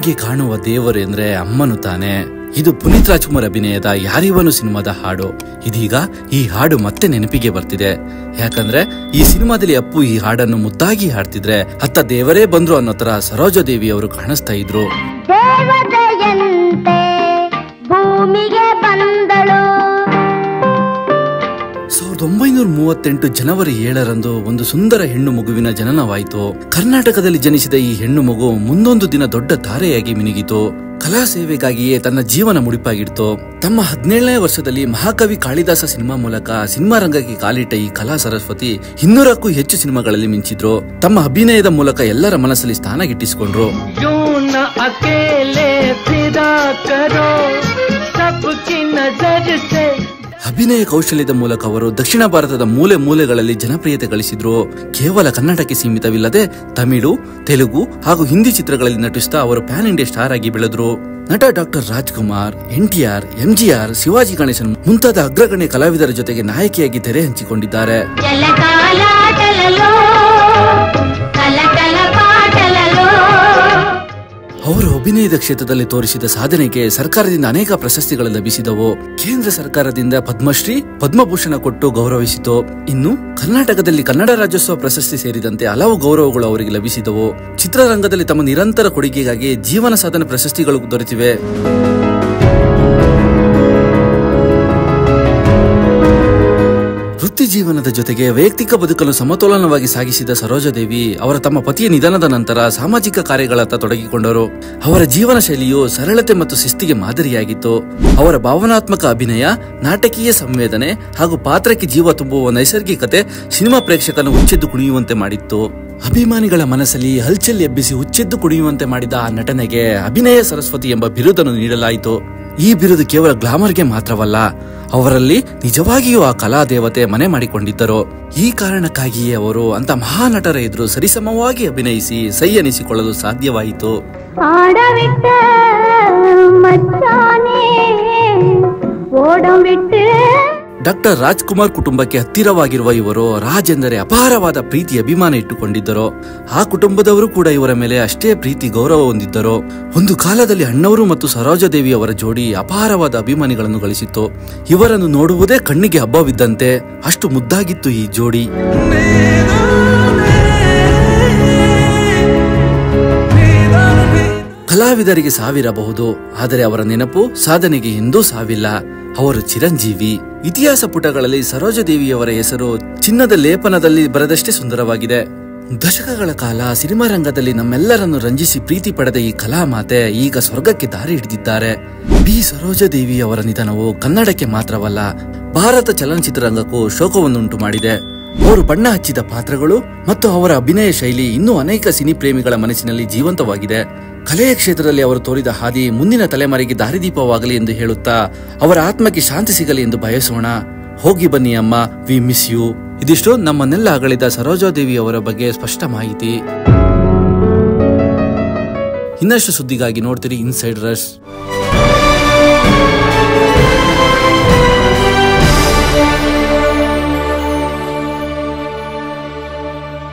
ಕಣ್ಣಿಗೆ ಕಾಣುವ ದೇವರು ಎಂದ್ರೆ ಅಮ್ಮನು ತಾನೆ. ಇದು ಪುನೀತ್ ರಾಜ್ಕುಮಾರ್ ಅಭಿನಯದ ಯಾರಿವನು ಸಿನಿಮಾದ ಹಾಡು. ಇದೀಗ ಈ ಹಾಡು ಮತ್ತೆ ನೆನಪಿಗೆ ಬರ್ತಿದೆ. ಯಾಕಂದ್ರೆ ಈ ಸಿನಿಮಾದಲ್ಲಿ ಅಪ್ಪು ಈ ಹಾಡನ್ನು ಮುದ್ದಾಗಿ ಹಾಡ್ತಿದ್ರೆ ಅತ್ತ ದೇವರೇ ಬಂದ್ರು ಅನ್ನೋ ತರ ಸರೋಜಾದೇವಿ ಅವರು ಕಾಣಿಸ್ತಾ ಇದ್ರು. ಭೂಮಿಗೆ ಬಂದಳು. 1938 ಜನವರಿ 7ರಂದು ಒಂದು ಸುಂದರ ಹೆಣ್ಣು ಮಗುವಿನ ಜನನವಾಯಿತು. ಕರ್ನಾಟಕದಲ್ಲಿ ಜನಿಸಿದ ಈ ಹೆಣ್ಣು ಮಗು ಮುಂದೊಂದು ದಿನ ದೊಡ್ಡ ತಾರೆಯಾಗಿ ಮಿನುಗಿತು. ಕಲಾ ಸೇವೆಗಾಗಿಯೇ ತನ್ನ ಜೀವನ ಮುಡಿಪಾಗಿಡ್ತು. ತಮ್ಮ 17ನೇ ವರ್ಷದಲ್ಲಿ ಮಹಾಕವಿ ಕಾಳಿದಾಸ ಸಿನಿಮಾ ಮೂಲಕ ಸಿನಿಮಾ ರಂಗಕ್ಕೆ ಕಾಲಿಟ್ಟ ಈ ಕಲಾ ಸರಸ್ವತಿ 200ಕ್ಕೂ ಹೆಚ್ಚು ಸಿನಿಮಾಗಳಲ್ಲಿ ಮಿಂಚಿದ್ರು. ತಮ್ಮ ಅಭಿನಯದ ಮೂಲಕ ಎಲ್ಲರ ಮನಸ್ಸಲ್ಲಿ ಸ್ಥಾನ ಗಿಟ್ಟಿಸಿಕೊಂಡ್ರು. ಅಭಿನಯ ಕೌಶಲ್ಯದ ಮೂಲಕ ಅವರು ದಕ್ಷಿಣ ಭಾರತದ ಮೂಲೆ ಮೂಲೆಗಳಲ್ಲಿ ಜನಪ್ರಿಯತೆ ಗಳಿಸಿದ್ರು. ಕೇವಲ ಕನ್ನಡಕ್ಕೆ ಸೀಮಿತವಿಲ್ಲದೆ ತಮಿಳು, ತೆಲುಗು ಹಾಗೂ ಹಿಂದಿ ಚಿತ್ರಗಳಲ್ಲಿ ನಟಿಸುತ್ತಾ ಅವರು ಪ್ಯಾನ್ ಇಂಡಿಯಾ ಸ್ಟಾರ್ ಆಗಿ ಬೆಳೆದ್ರು. ನಟ doctor Rajkumar, NTR, MGR, Shivaji Ganesan ಮುಂತಾದ ಅಗ್ರಗಣ್ಯ ಕಲಾವಿದರ ಜೊತೆಗೆ ನಾಯಕಿಯಾಗಿ ತೆರೆ ಹಂಚಿಕೊಂಡಿದ್ದಾರೆ. ಅವರು ಅಭಿನಯದ ಕ್ಷೇತ್ರದಲ್ಲಿ ತೋರಿಸಿದ ಸಾಧನೆಗೆ ಸರ್ಕಾರದಿಂದ ಅನೇಕ ಪ್ರಶಸ್ತಿಗಳು ಲಭಿಸಿದವು. ಕೇಂದ್ರ ಸರ್ಕಾರದಿಂದ ಪದ್ಮಶ್ರೀ, ಪದ್ಮಭೂಷಣ ಕೊಟ್ಟು ಗೌರವಿಸಿತು. ಇನ್ನು ಕರ್ನಾಟಕದಲ್ಲಿ ಕನ್ನಡ ರಾಜ್ಯೋತ್ಸವ ಪ್ರಶಸ್ತಿ ಸೇರಿದಂತೆ ಹಲವು ಗೌರವಗಳು ಅವರಿಗೆ ಲಭಿಸಿದವು. ಚಿತ್ರರಂಗದಲ್ಲಿ ತಮ್ಮ ನಿರಂತರ ಕೊಡುಗೆಗಾಗಿ ಜೀವನ ಸಾಧನೆ ಪ್ರಶಸ್ತಿಗಳು ದೊರೆತಿವೆ. ವೃತ್ತಿ ಜೀವನದ ಜೊತೆಗೆ ವೈಯಕ್ತಿಕ ಬದುಕನ್ನು ಸಮತೋಲನವಾಗಿ ಸಾಗಿಸಿದ ಸರೋಜಾದೇವಿ ಅವರ ತಮ್ಮ ಪತಿಯ ನಿಧನದ ನಂತರ ಸಾಮಾಜಿಕ ಕಾರ್ಯಗಳತ್ತ ತೊಡಗಿಕೊಂಡರು. ಅವರ ಜೀವನ ಶೈಲಿಯು ಸರಳತೆ ಮತ್ತು ಶಿಸ್ತಿಗೆ ಮಾದರಿಯಾಗಿತ್ತು. ಅವರ ಭಾವನಾತ್ಮಕ ಅಭಿನಯ, ನಾಟಕೀಯ ಸಂವೇದನೆ ಹಾಗೂ ಪಾತ್ರಕ್ಕೆ ಜೀವ ತುಂಬುವ ನೈಸರ್ಗಿಕತೆ ಸಿನಿಮಾ ಪ್ರೇಕ್ಷಕನ ಹುಚ್ಚೆದ್ದು ಕುಣಿಯುವಂತೆ ಮಾಡಿತ್ತು. ಅಭಿಮಾನಿಗಳ ಮನಸ್ಸಲ್ಲಿ ಹಲ್ಚಲ್ ಎಬ್ಬಿಸಿ ಹುಚ್ಚೆದ್ದು ಕುಣಿಯುವಂತೆ ಮಾಡಿದ ಆ ನಟನೆಗೆ ಅಭಿನಯ ಸರಸ್ವತಿ ಎಂಬ ಬಿರುದನ್ನು ನೀಡಲಾಯಿತು. ಈ ಬಿರುದು ಕೇವಲ ಗ್ಲಾಮರ್ಗೆ ಮಾತ್ರವಲ್ಲ, ಅವರಲ್ಲಿ ನಿಜವಾಗಿಯೂ ಆ ಕಲಾ ದೇವತೆ ಮನೆ ಮಾಡಿಕೊಂಡಿದ್ದರು. ಈ ಕಾರಣಕ್ಕಾಗಿಯೇ ಅವರು ಅಂತ ಮಹಾನಟರ ಎದುರು ಸರಿಸಮವಾಗಿ ಅಭಿನಯಿಸಿ ಸೈ ಎನಿಸಿಕೊಳ್ಳಲು ಸಾಧ್ಯವಾಯಿತು. ಡಾಕ್ಟರ್ ರಾಜ್ಕುಮಾರ್ ಕುಟುಂಬಕ್ಕೆ ಹತ್ತಿರವಾಗಿರುವ ಇವರು ರಾಜ್ ಎಂದರೆ ಅಪಾರವಾದ ಪ್ರೀತಿ ಅಭಿಮಾನ ಇಟ್ಟುಕೊಂಡಿದ್ದರು. ಆ ಕುಟುಂಬದವರು ಕೂಡ ಇವರ ಮೇಲೆ ಅಷ್ಟೇ ಪ್ರೀತಿ ಗೌರವ ಹೊಂದಿದ್ದರು. ಒಂದು ಕಾಲದಲ್ಲಿ ಅಣ್ಣವರು ಮತ್ತು ಸರೋಜಾದೇವಿ ಅವರ ಜೋಡಿ ಅಪಾರವಾದ ಅಭಿಮಾನಿಗಳನ್ನು ಗಳಿಸಿತ್ತು. ಇವರನ್ನು ನೋಡುವುದೇ ಕಣ್ಣಿಗೆ ಹಬ್ಬವಿದ್ದಂತೆ, ಅಷ್ಟು ಮುದ್ದಾಗಿತ್ತು ಈ ಜೋಡಿ. ಕಲಾವಿದರಿಗೆ ಸಾವಿರಬಹುದು, ಆದರೆ ಅವರ ನೆನಪು ಸಾಧನೆಗೆ ಎಂದೂ ಸಾವಿಲ್ಲ. ಅವರು ಚಿರಂಜೀವಿ. ಇತಿಹಾಸ ಪುಟಗಳಲ್ಲಿ ಸರೋಜಾದೇವಿಯವರ ಹೆಸರು ಚಿನ್ನದ ಲೇಪನದಲ್ಲಿ ಬರೆದಷ್ಟೇ ಸುಂದರವಾಗಿದೆ. ದಶಕಗಳ ಕಾಲ ಸಿನಿಮಾ ರಂಗದಲ್ಲಿ ನಮ್ಮೆಲ್ಲರನ್ನು ರಂಜಿಸಿ ಪ್ರೀತಿ ಪಡೆದ ಈ ಕಲಾಮಾತೆ ಈಗ ಸ್ವರ್ಗಕ್ಕೆ ದಾರಿ ಹಿಡಿದಿದ್ದಾರೆ. ಬಿ ಸರೋಜಾದೇವಿ ಅವರ ನಿಧನವು ಕನ್ನಡಕ್ಕೆ ಮಾತ್ರವಲ್ಲ, ಭಾರತ ಚಲನಚಿತ್ರರಂಗಕ್ಕೂ ಶೋಕವನ್ನುಂಟು ಮಾಡಿದೆ. ಅವರು ಬಣ್ಣ ಹಚ್ಚಿದ ಪಾತ್ರಗಳು ಮತ್ತು ಅವರ ಅಭಿನಯ ಶೈಲಿ ಇನ್ನೂ ಅನೇಕ ಸಿನಿ ಪ್ರೇಮಿಗಳ ಮನಸ್ಸಿನಲ್ಲಿ ಜೀವಂತವಾಗಿದೆ. ಕಲೆಯ ಕ್ಷೇತ್ರದಲ್ಲಿ ಅವರು ತೋರಿದ ಹಾದಿ ಮುಂದಿನ ತಲೆಮಾರಿಗೆ ದಾರಿದೀಪವಾಗಲಿ ಎಂದು ಹೇಳುತ್ತಾ ಅವರ ಆತ್ಮಕ್ಕೆ ಶಾಂತಿ ಸಿಗಲಿ ಎಂದು ಬಯಸೋಣ. ಹೋಗಿ ಬನ್ನಿ ಅಮ್ಮ, ವಿ ಮಿಸ್ ಯು. ಇದಿಷ್ಟು ನಮ್ಮನ್ನೆಲ್ಲ ಅಗಲಿದ ಸರೋಜಾದೇವಿ ಅವರ ಬಗ್ಗೆ ಸ್ಪಷ್ಟ ಮಾಹಿತಿ. ಇನ್ನಷ್ಟು ಸುದ್ದಿಗಾಗಿ ನೋಡ್ತೀರಿ ಇನ್ಸೈಡ್ ರಶ್.